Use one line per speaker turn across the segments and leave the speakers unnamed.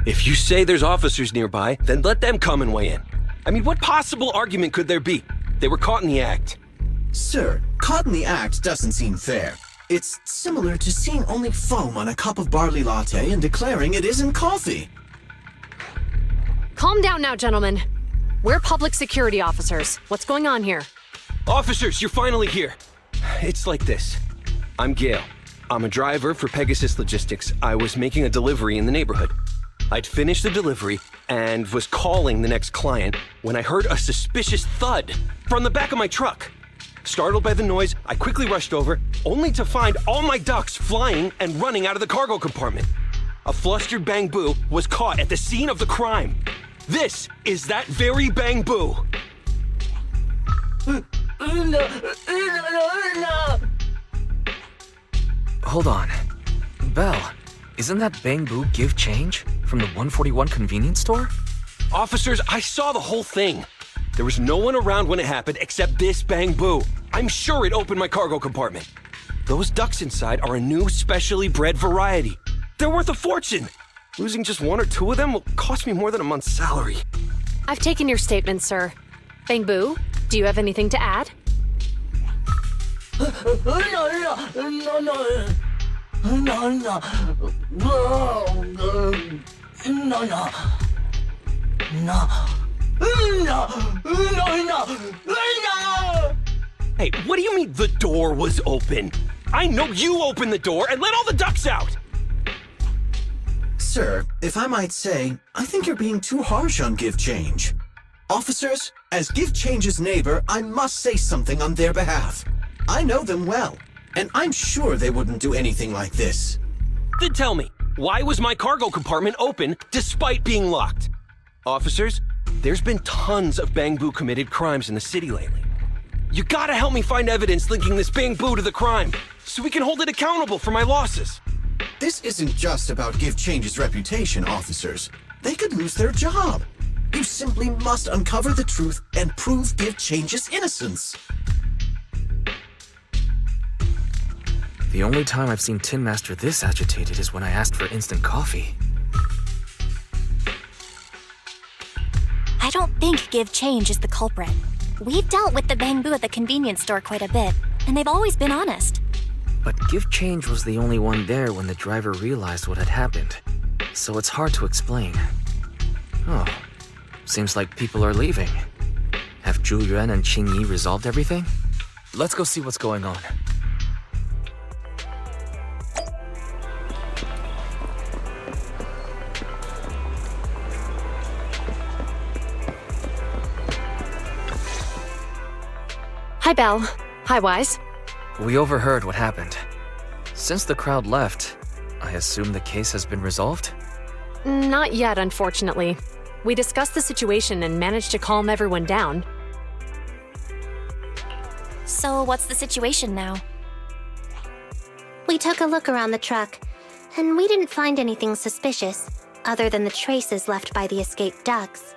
If you say there's officers nearby, then let them come and weigh in. I mean, what possible argument could there be? They were caught in the act.
Sir, caught in the act doesn't seem fair. It's similar to seeing only foam on a cup of barley latte and declaring it isn't coffee.
Calm down now, gentlemen. We're public security officers. What's going on here?
Officers, you're finally here. It's like this. I'm Gale. I'm a driver for Pegasus Logistics. I was making a delivery in the neighborhood. I'd finished the delivery and was calling the next client when I heard a suspicious thud from the back of my truck. Startled by the noise, I quickly rushed over, only to find all my ducks flying and running out of the cargo compartment. A flustered Bangboo was caught at the scene of the crime. This is that very Bangboo.
Hold on. Belle, isn't that Bangboo give change from the 141 convenience store?
Officers, I saw the whole thing. There was no one around when it happened except this Bangboo. I'm sure it opened my cargo compartment. Those ducks inside are a new specially bred variety. They're worth a fortune. Losing just one or two of them will cost me more than a month's salary.
I've taken your statement, sir. Bangboo, do you have anything to add?
Hey, what do you mean the door was open? I know you opened the door and let all the ducks out!
Sir, if I might say, I think you're being too harsh on Give Change. Officers, as Give Change's neighbor, I must say something on their behalf. I know them well, and I'm sure they wouldn't do anything like this.
Then tell me, why was my cargo compartment open despite being locked? Officers, there's been tons of Bangboo committed crimes in the city lately. You gotta help me find evidence linking this Bangboo to the crime, so we can hold it accountable for my losses.
This isn't just about Give Change's reputation, officers. They could lose their job. You simply must uncover the truth and prove Give Change's innocence.
The only time I've seen Tin Master this agitated is when I asked for instant coffee.
I don't think Give Change is the culprit. We've dealt with the Bangboo at the convenience store quite a bit, and they've always been honest.
But Give Change was the only one there when the driver realized what had happened, so it's hard to explain. Oh, seems like people are leaving. Have Zhu Yuan and Qingyi resolved everything? Let's go see what's going on.
Hi, Belle. Hi, Wise.
We overheard what happened. Since the crowd left, I assume the case has been resolved?
Not yet, unfortunately. We discussed the situation and managed to calm everyone down.
So what's the situation now?
We took a look around the truck, and we didn't find anything suspicious, other than the traces left by the escaped ducks.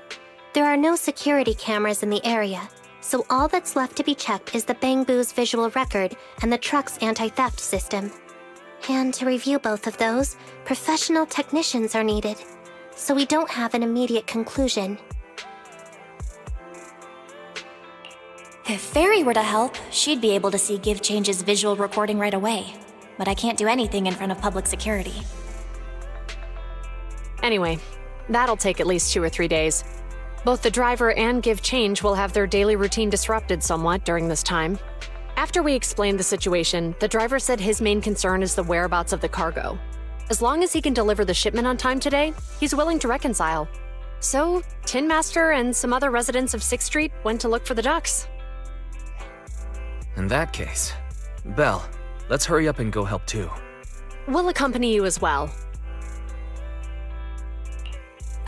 There are no security cameras in the area, so all that's left to be checked is the Bangboo's visual record and the truck's anti-theft system. And to review both of those, professional technicians are needed, so we don't have an immediate conclusion.
If Fairy were to help, she'd be able to see Give Change's visual recording right away. But I can't do anything in front of public security.
Anyway, that'll take at least 2 or 3 days. Both the driver and Give Change will have their daily routine disrupted somewhat during this time. After we explained the situation, the driver said his main concern is the whereabouts of the cargo. As long as he can deliver the shipment on time today, he's willing to reconcile. So, Tin Master and some other residents of 6th Street went to look for the ducks.
In that case, Belle, let's hurry up and go help too.
We'll accompany you as well.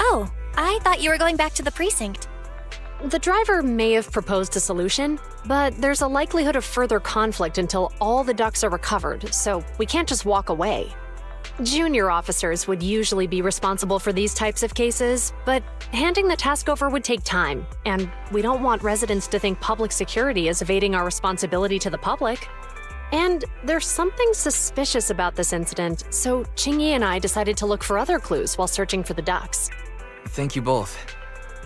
Oh, I thought you were going back to the precinct.
The driver may have proposed a solution, but there's a likelihood of further conflict until all the ducks are recovered, so we can't just walk away. Junior officers would usually be responsible for these types of cases, but handing the task over would take time, and we don't want residents to think public security is evading our responsibility to the public. And there's something suspicious about this incident, so Qingyi and I decided to look for other clues while searching for the ducks.
Thank you both.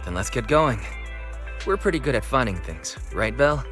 Then let's get going. We're pretty good at finding things, right, Belle?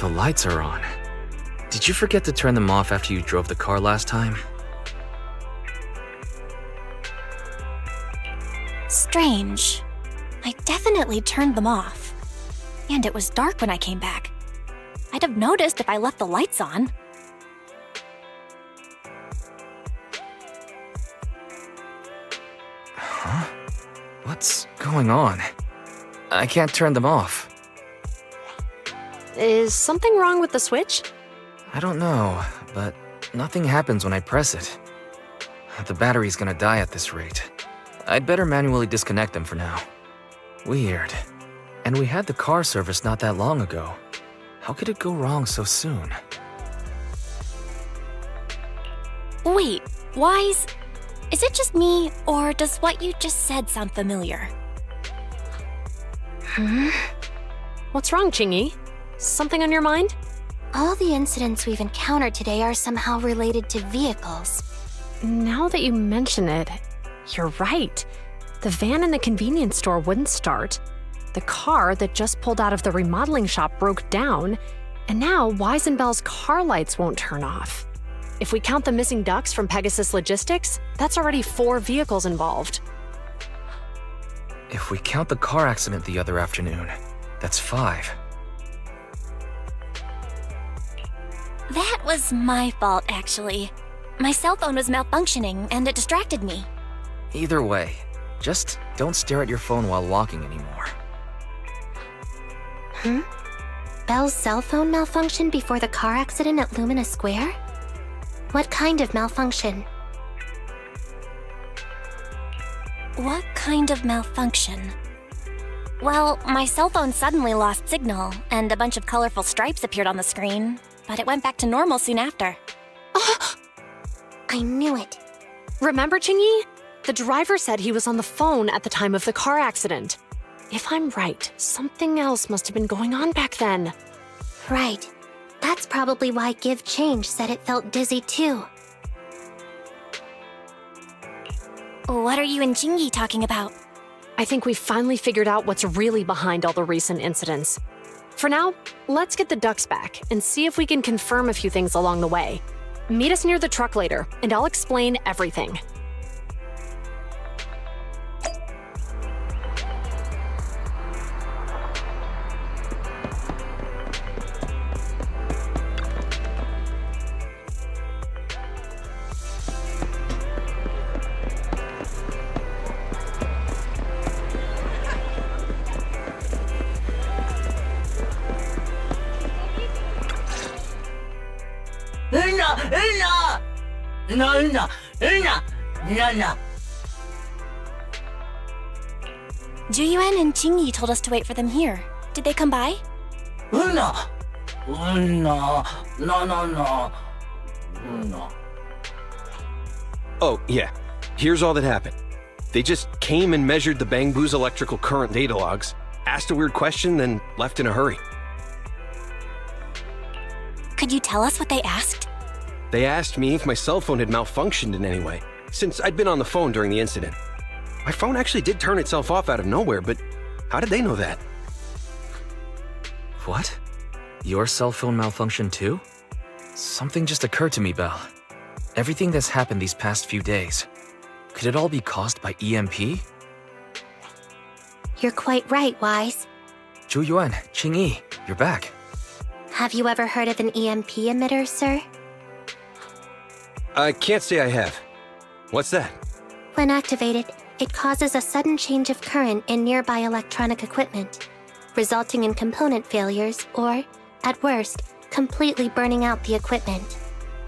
The lights are on. Did you forget to turn them off after you drove the car last time?
Strange. I definitely turned them off. And it was dark when I came back. I'd have noticed if I left the lights on.
Huh? What's going on? I can't turn them off.
Is something wrong with the switch?
I don't know, but nothing happens when I press it. The battery's gonna die at this rate. I'd better manually disconnect them for now. Weird. And we had the car serviced not that long ago. How could it go wrong so soon?
Wait, Wise? Is it just me, or does what you just said sound familiar?
What's wrong, Qingyi? Something on your mind?
All the incidents we've encountered today are somehow related to vehicles.
Now that you mention it, you're right. The van in the convenience store wouldn't start. The car that just pulled out of the remodeling shop broke down, and now Wise and Belle's car lights won't turn off. If we count the missing ducks from Pegasus Logistics, that's already 4 vehicles involved.
If we count the car accident the other afternoon, that's 5.
That was my fault, actually. My cell phone was malfunctioning, and it distracted me.
Either way, just don't stare at your phone while walking anymore.
Belle's cell phone malfunctioned before the car accident at Lumina Square? What kind of malfunction?
What kind of malfunction? Well, my cell phone suddenly lost signal, and a bunch of colorful stripes appeared on the screen, but it went back to normal soon after.
I knew it.
Remember, Qingyi? The driver said he was on the phone at the time of the car accident. If I'm right, something else must have been going on back then.
Right. That's probably why Give Change said it felt dizzy too.
What are you and Qingyi talking about?
I think we finally figured out what's really behind all the recent incidents. For now, let's get the ducks back and see if we can confirm a few things along the way. Meet us near the truck later, and I'll explain everything.
Zhu Yuan and Qingyi told us to wait for them here. Did they come by?
Oh, yeah. Here's all that happened. They just came and measured the Bangboo's electrical current data logs, asked a weird question, then left in a hurry.
Could you tell us what they asked?
They asked me if my cell phone had malfunctioned in any way, since I'd been on the phone during the incident. My phone actually did turn itself off out of nowhere, but how did they know that?
What? Your cell phone malfunctioned too? Something just occurred to me, Belle. Everything that's happened these past few days, could it all be caused by EMP?
You're quite right, Wise.
Zhu Yuan, Qingyi, you're back.
Have you ever heard of an EMP emitter, sir?
I can't say I have. What's that?
When activated, it causes a sudden change of current in nearby electronic equipment, resulting in component failures or, at worst, completely burning out the equipment.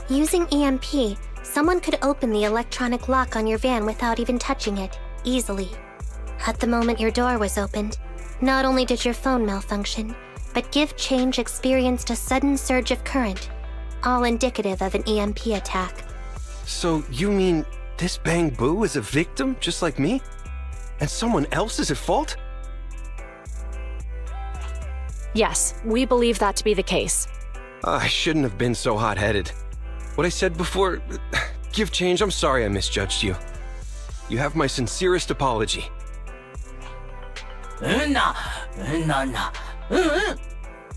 Using EMP, someone could open the electronic lock on your van without even touching it, easily. At the moment your door was opened, not only did your phone malfunction, but Give Change experienced a sudden surge of current, all indicative of an EMP attack.
So you mean this Bangboo is a victim just like me? And someone else is at fault?
Yes, we believe that to be the case.
I shouldn't have been so hot-headed. What I said before, Give Change, I'm sorry I misjudged you. You have my sincerest apology.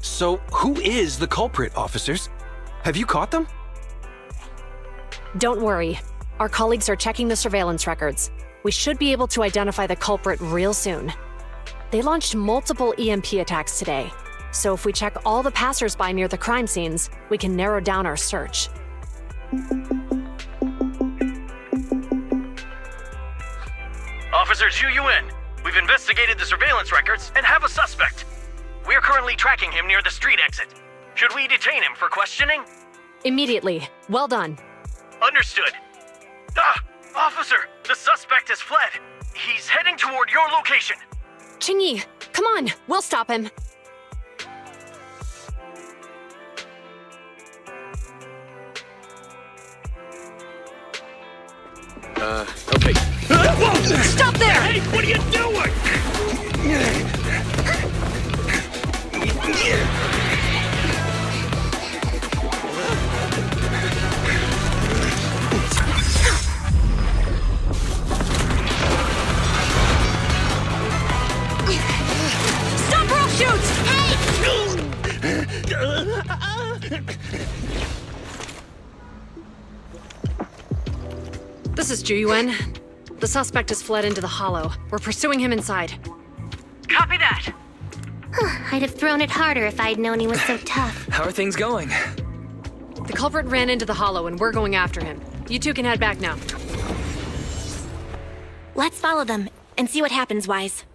So, who is the culprit, officers? Have you caught them?
Don't worry. Our colleagues are checking the surveillance records. We should be able to identify the culprit real soon. They launched multiple EMP attacks today, so if we check all the passers-by near the crime scenes, we can narrow down our search.
Officer Zhu Yuan, we've investigated the surveillance records and have a suspect. We're currently tracking him near the street exit. Should we detain him for questioning?
Immediately. Well done.
Understood. Officer, the suspect has fled. He's heading toward your location.
Qingyi, come on, we'll stop him.
Okay.
Stop there!
Hey, what are you doing?
Stop or I'll shoot! Hey! This is Zhu Yuan. The suspect has fled into the hollow. We're pursuing him inside.
Copy that.
I'd have thrown it harder if I'd known he was so tough.
How are things going?
The culprit ran into the hollow and we're going after him. You two can head back now.
Let's follow them and see what happens, Wise.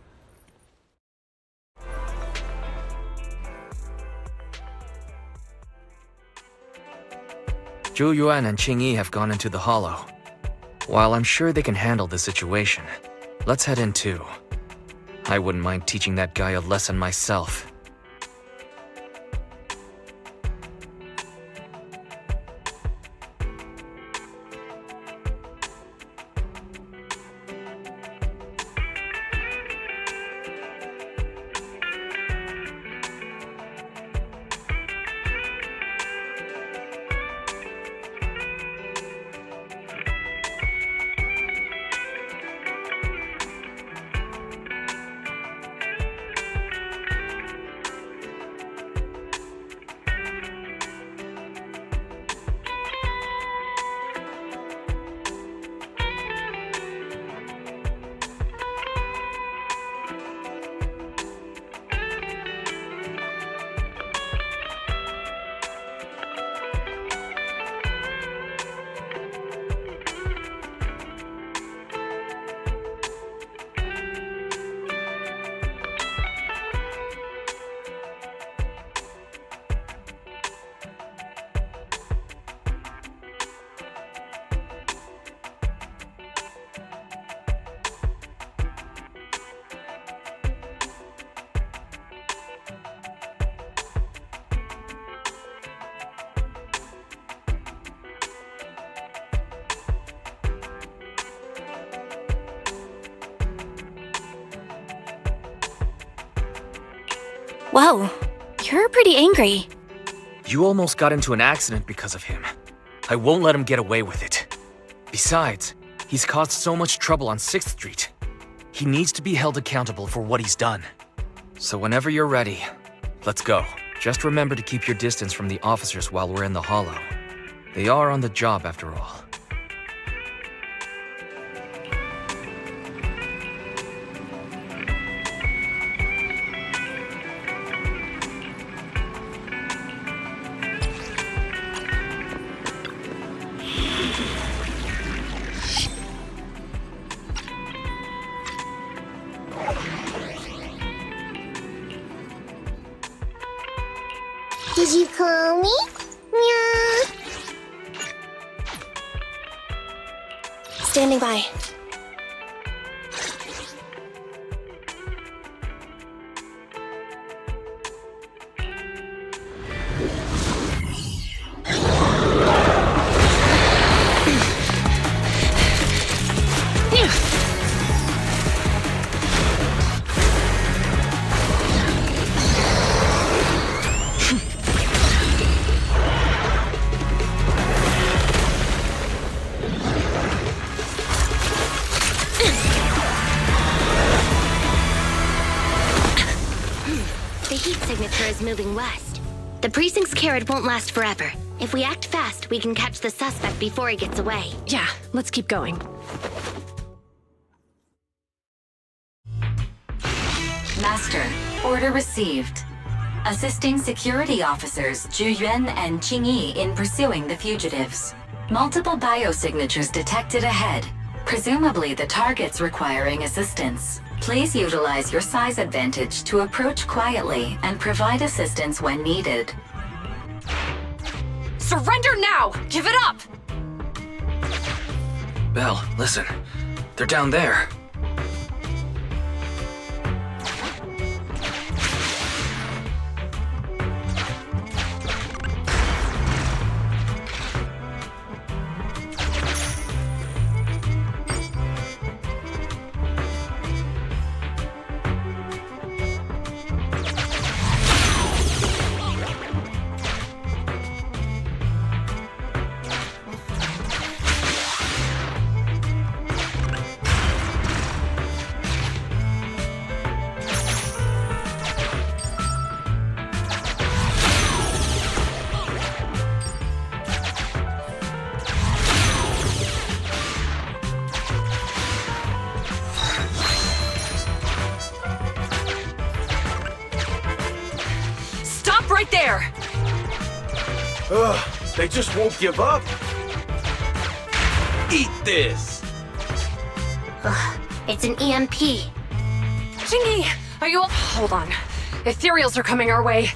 Zhu Yuan and Qingyi have gone into the hollow. While I'm sure they can handle the situation, let's head in too. I wouldn't mind teaching that guy a lesson myself.
Whoa, you're pretty angry.
You almost got into an accident because of him. I won't let him get away with it. Besides, he's caused so much trouble on 6th Street. He needs to be held accountable for what he's done. So whenever you're ready, let's go. Just remember to keep your distance from the officers while we're in the hollow. They are on the job after all.
Did you call me? Meow.
Standing by.
The heat signature is moving west. The precinct's carrot won't last forever. If we act fast, we can catch the suspect before he gets away.
Yeah, let's keep going.
Master, order received. Assisting security officers Zhu Yuan and Qingyi in pursuing the fugitives. Multiple biosignatures detected ahead, presumably the targets requiring assistance. Please utilize your size advantage to approach quietly and provide assistance when needed.
Surrender now! Give it up!
Belle, listen. They're down there.
Right there!
Ugh, they just won't give up. Eat this!
Ugh, it's an EMP.
Qingyi, are you... Hold on. Ethereals are coming our way.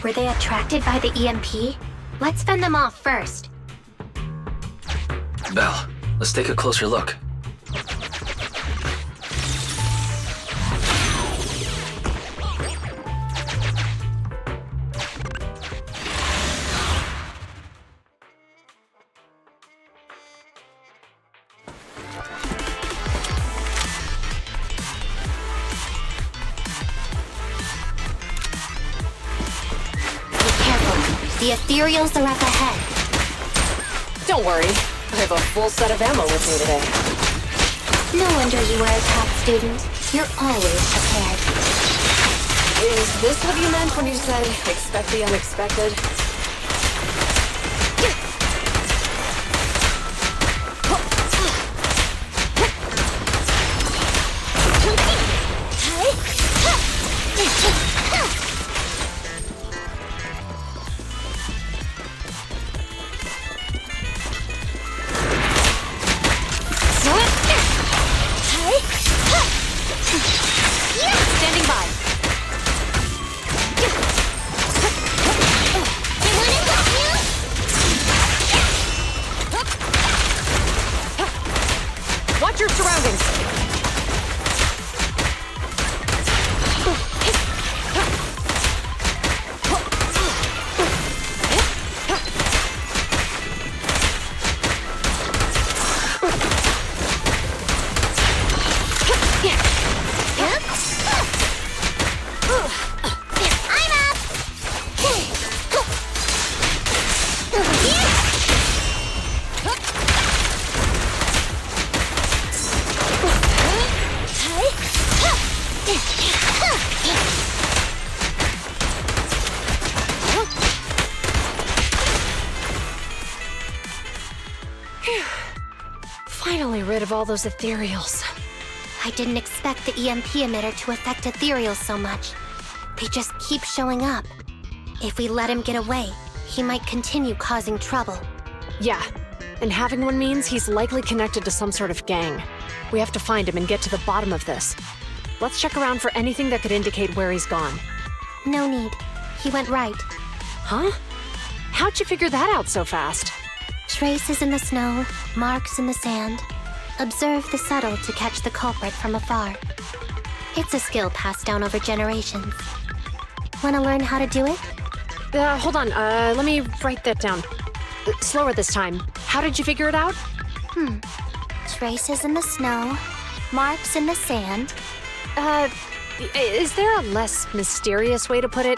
Were they attracted by the EMP? Let's fend them off first.
Belle, let's take a closer look.
The ethereals are up ahead.
Don't worry. I have a full set of ammo with me today.
No wonder you are a top student. You're always prepared.
Is this what you meant when you said, expect the unexpected? Standing by. Watch your surroundings. Finally rid of all those ethereals.
I didn't expect the EMP emitter to affect ethereals so much. They just keep showing up. If we let him get away, he might continue causing trouble.
Yeah, and having one means he's likely connected to some sort of gang. We have to find him and get to the bottom of this. Let's check around for anything that could indicate where he's gone.
No need. He went right.
Huh? How'd you figure that out so fast?
Traces in the snow, marks in the sand. Observe the subtle to catch the culprit from afar. It's a skill passed down over generations. Want to learn how to do it?
Hold on, let me write that down. Slower this time. How did you figure it out?
Traces in the snow, marks in the sand.
Is there a less mysterious way to put it?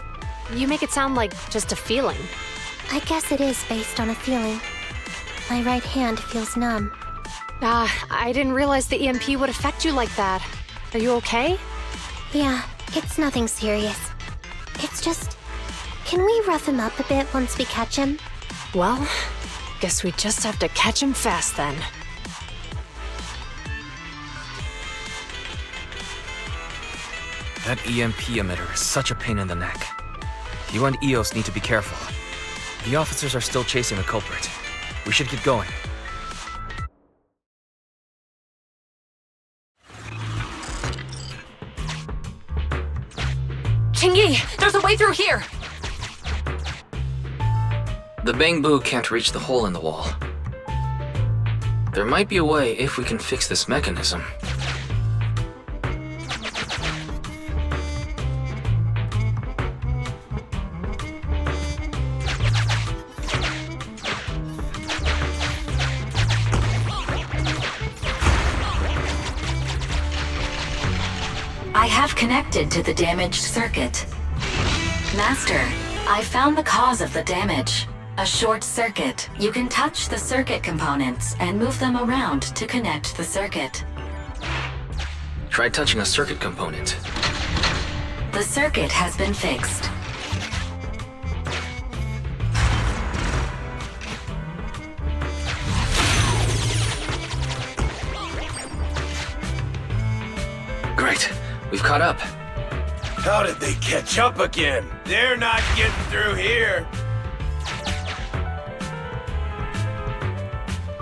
You make it sound like just a feeling.
I guess it is based on a feeling. My right hand feels numb.
I didn't realize the EMP would affect you like that. Are you okay?
Yeah, it's nothing serious. It's just... Can we rough him up a bit once we catch him?
Well, guess we just have to catch him fast then.
That EMP emitter is such a pain in the neck. You and EOS need to be careful. The officers are still chasing the culprit. We should get going.
Qingyi, there's a way through here!
The Bangboo can't reach the hole in the wall. There might be a way if we can fix this mechanism.
I have connected to the damaged circuit. Master, I found the cause of the damage. A short circuit. You can touch the circuit components and move them around to connect the circuit.
Try touching a circuit component.
The circuit has been fixed.
Great. We've caught up.
How did they catch up again? They're not getting through here.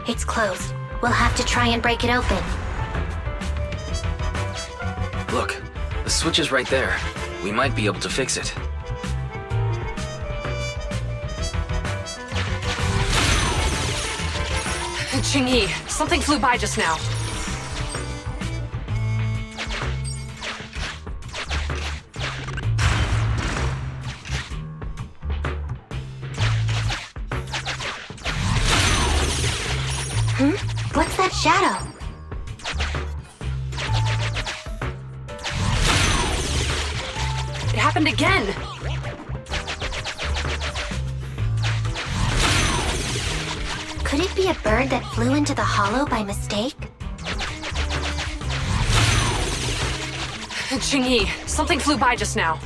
It's closed. We'll have to try and break it open.
Look, the switch is right there. We might be able to fix it.
Qingyi, something flew by just now.
What's that shadow?
It happened again!
Could it be a bird that flew into the hollow by mistake?
Qingyi, something flew by just now.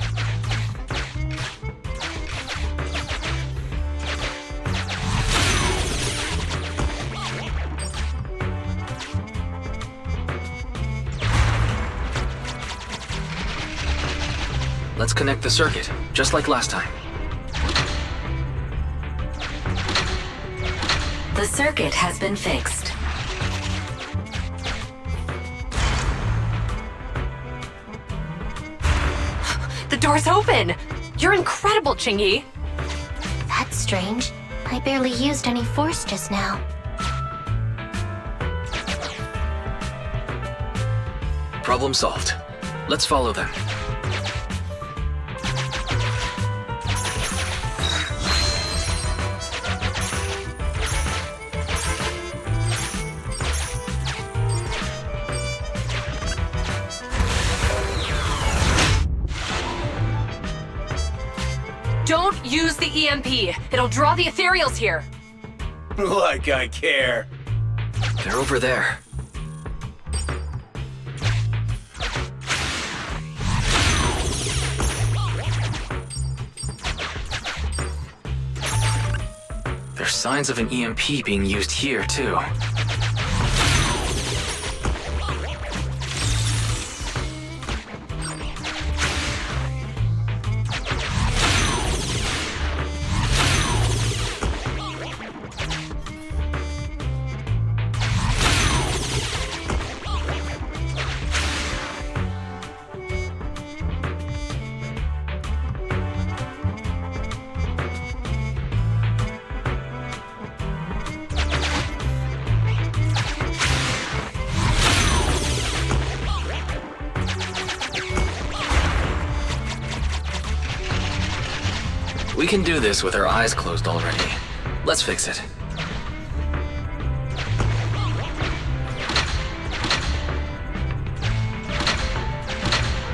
Let's connect the circuit, just like last time.
The circuit has been fixed.
The door's open! You're incredible, Qingyi!
That's strange. I barely used any force just now.
Problem solved. Let's follow them.
Don't use the EMP! It'll draw the ethereals here!
Like I care.
They're over there. There's signs of an EMP being used here, too. We can do this with our eyes closed already. Let's fix it.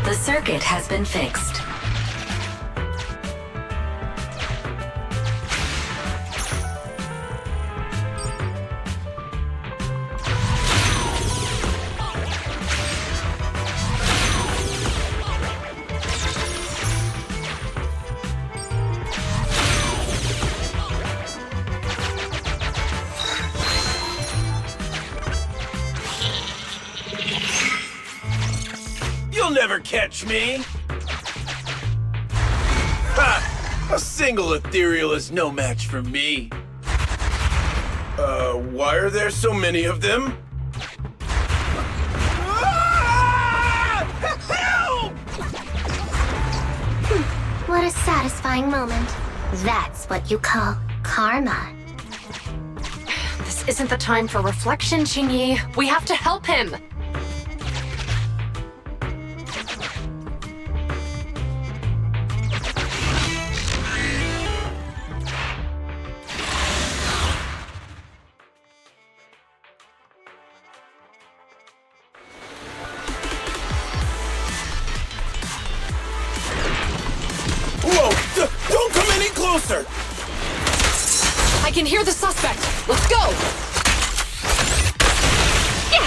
The circuit has been fixed.
never catch me! Ha! A single ethereal is no match for me. Why are there so many of them? Help!
What a satisfying moment. That's what you call karma.
This isn't the time for reflection, Qingyi. We have to help him.
Whoa! Don't come any closer!
I can hear the suspect. Let's go!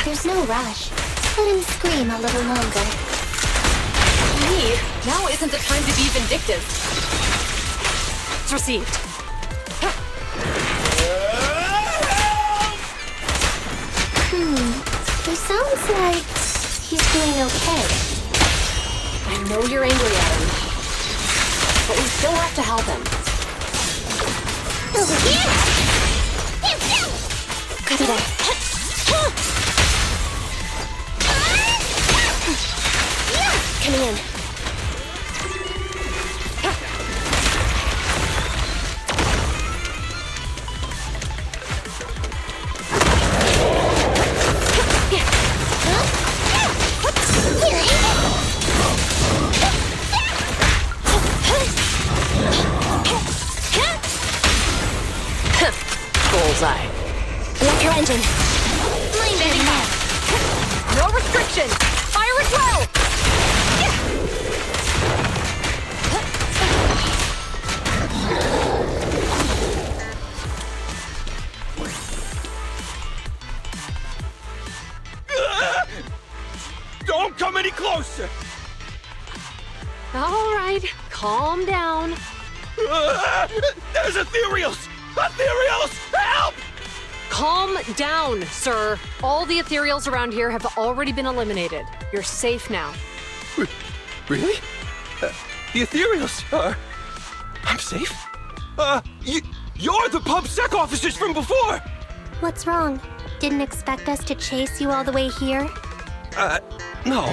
There's no rush. Let him scream a little longer.
Qingyi, now isn't the time to be vindictive. It's received.
He sounds like he's doing okay.
I know you're angry at him, but we still have to help him.
Over here! Copy that. Coming in.
Bullseye.
Electro engine.
Standing by. No restriction. Fire at will.
Don't come any closer!
All right, calm down.
There's ethereals! Ethereals! Help!
Calm down, sir. All the ethereals around here have already been eliminated. You're safe now.
Really? The ethereals are... I'm safe? You're the PubSec officers from before!
What's wrong? Didn't expect us to chase you all the way here?
No.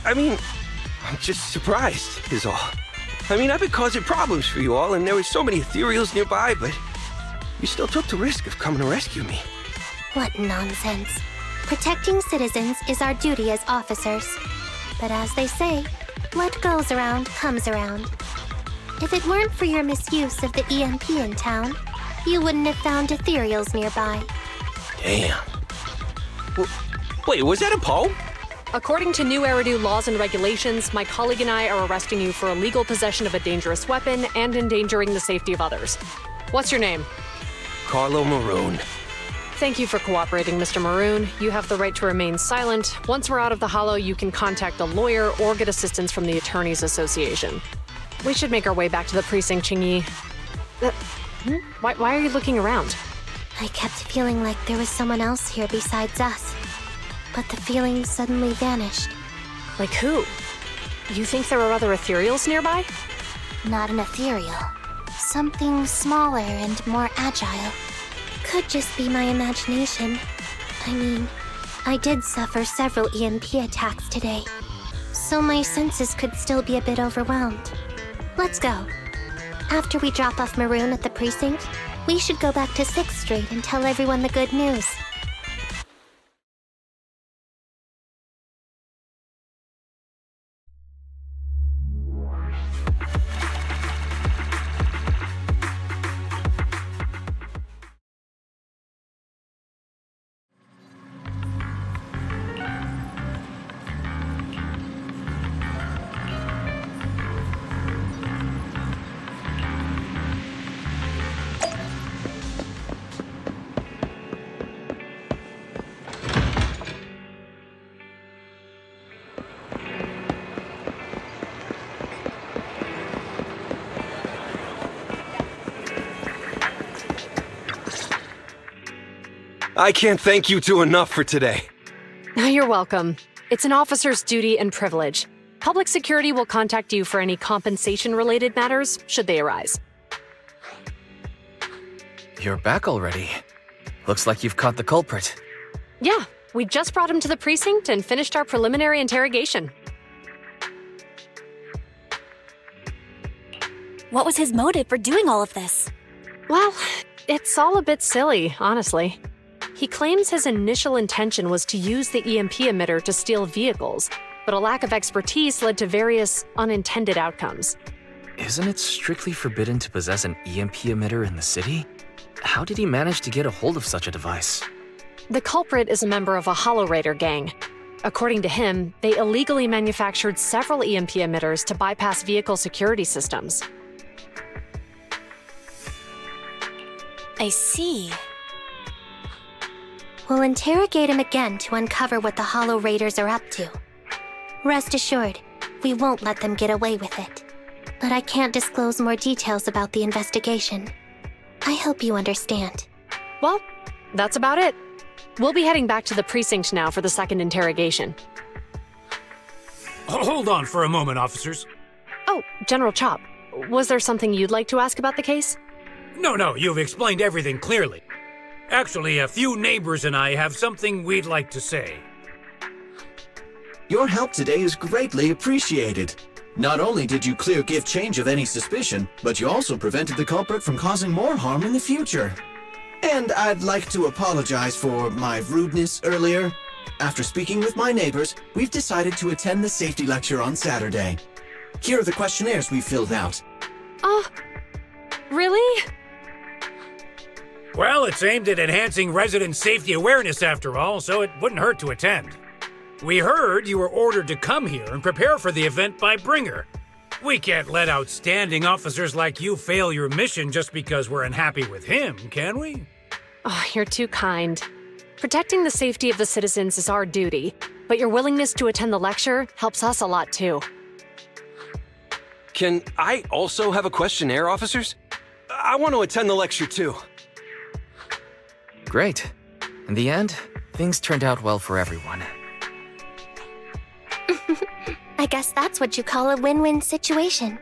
I mean, I'm just surprised, is all. I mean, I've been causing problems for you all, and there were so many ethereals nearby, but you still took the risk of coming to rescue me.
What nonsense. Protecting citizens is our duty as officers. But as they say, what goes around comes around. If it weren't for your misuse of the EMP in town, you wouldn't have found ethereals nearby.
Damn. Wait, was that a poem?
According to new Eridu laws and regulations, my colleague and I are arresting you for illegal possession of a dangerous weapon and endangering the safety of others. What's your name?
Carlo Maroon.
Thank you for cooperating, Mr. Maroon. You have the right to remain silent. Once we're out of the hollow, you can contact a lawyer or get assistance from the Attorneys Association. We should make our way back to the precinct, Qingyi. Why are you looking around?
I kept feeling like there was someone else here besides us. But the feeling suddenly vanished.
Like who? You think there are other ethereals nearby?
Not an ethereal. Something smaller and more agile. Could just be my imagination. I mean, I did suffer several EMP attacks today, so my senses could still be a bit overwhelmed. Let's go. After we drop off Maroon at the precinct, we should go back to 6th Street and tell everyone the good news.
I can't thank you two enough for today.
You're welcome. It's an officer's duty and privilege. Public security will contact you for any compensation-related matters, should they arise.
You're back already. Looks like you've caught the culprit.
Yeah, we just brought him to the precinct and finished our preliminary interrogation.
What was his motive for doing all of this?
Well, it's all a bit silly, honestly. He claims his initial intention was to use the EMP emitter to steal vehicles, but a lack of expertise led to various unintended outcomes.
Isn't it strictly forbidden to possess an EMP emitter in the city? How did he manage to get a hold of such a device?
The culprit is a member of a Hollow Raider gang. According to him, they illegally manufactured several EMP emitters to bypass vehicle security systems.
I see.
We'll interrogate him again to uncover what the Hollow Raiders are up to. Rest assured, we won't let them get away with it. But I can't disclose more details about the investigation. I hope you understand.
Well, that's about it. We'll be heading back to the precinct now for the second interrogation.
Hold on for a moment, officers.
Oh, General Chop, was there something you'd like to ask about the case?
No, you've explained everything clearly. Actually, a few neighbors and I have something we'd like to say.
Your help today is greatly appreciated. Not only did you clear Give Change of any suspicion, but you also prevented the culprit from causing more harm in the future. And I'd like to apologize for my rudeness earlier. After speaking with my neighbors, we've decided to attend the safety lecture on Saturday. Here are the questionnaires we filled out.
Really?
Well, it's aimed at enhancing resident safety awareness after all, so it wouldn't hurt to attend. We heard you were ordered to come here and prepare for the event by Bringer. We can't let outstanding officers like you fail your mission just because we're unhappy with him, can we?
Oh, you're too kind. Protecting the safety of the citizens is our duty, but your willingness to attend the lecture helps us a lot too.
Can I also have a questionnaire, officers? I want to attend the lecture too.
Great. In the end, things turned out well for everyone.
I guess that's what you call a win-win situation.